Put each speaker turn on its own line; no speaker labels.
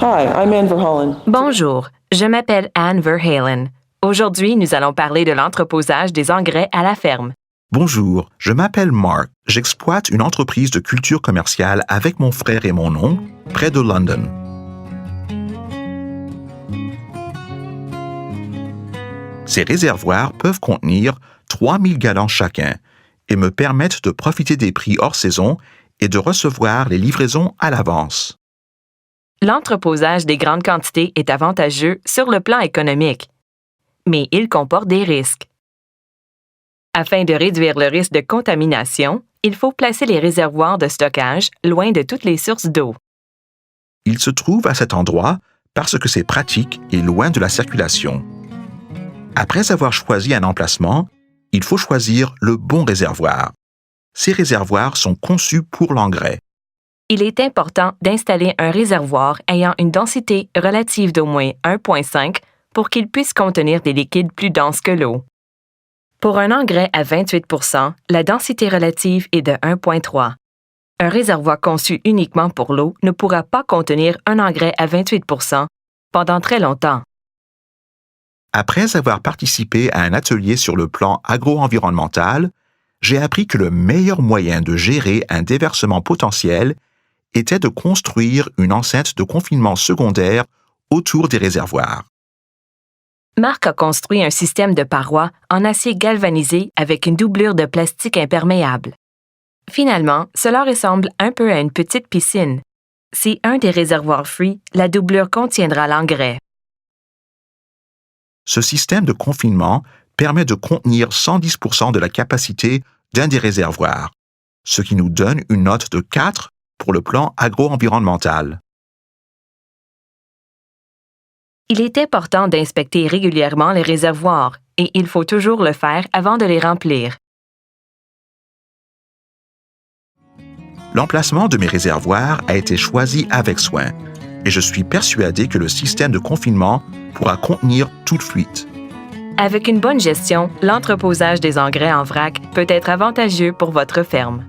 Hi, I'm Anne Verhalen.
Bonjour, je m'appelle Anne Verhalen. Aujourd'hui, nous allons parler de l'entreposage des engrais à la ferme.
Bonjour, je m'appelle Mark. J'exploite une entreprise de culture commerciale avec mon frère et mon oncle près de London. Ces réservoirs peuvent contenir 3000 gallons chacun et me permettent de profiter des prix hors saison et de recevoir les livraisons à l'avance.
L'entreposage des grandes quantités est avantageux sur le plan économique, mais il comporte des risques. Afin de réduire le risque de contamination, il faut placer les réservoirs de stockage loin de toutes les sources d'eau.
Ils se trouvent à cet endroit parce que c'est pratique et loin de la circulation. Après avoir choisi un emplacement, il faut choisir le bon réservoir. Ces réservoirs sont conçus pour l'engrais.
Il est important d'installer un réservoir ayant une densité relative d'au moins 1,5 pour qu'il puisse contenir des liquides plus denses que l'eau. Pour un engrais à 28 %, la densité relative est de 1,3. Un réservoir conçu uniquement pour l'eau ne pourra pas contenir un engrais à 28 % pendant très longtemps.
Après avoir participé à un atelier sur le plan agro-environnemental, j'ai appris que le meilleur moyen de gérer un déversement potentiel était de construire une enceinte de confinement secondaire autour des réservoirs.
Marc a construit un système de parois en acier galvanisé avec une doublure de plastique imperméable. Finalement, cela ressemble un peu à une petite piscine. Si un des réservoirs fuit, la doublure contiendra l'engrais.
Ce système de confinement permet de contenir 110 % de la capacité d'un des réservoirs, ce qui nous donne une note de 4 pour le plan agro-environnemental.
Il est important d'inspecter régulièrement les réservoirs et il faut toujours le faire avant de les remplir.
L'emplacement de mes réservoirs a été choisi avec soin et je suis persuadé que le système de confinement pourra contenir toute fuite.
Avec une bonne gestion, l'entreposage des engrais en vrac peut être avantageux pour votre ferme.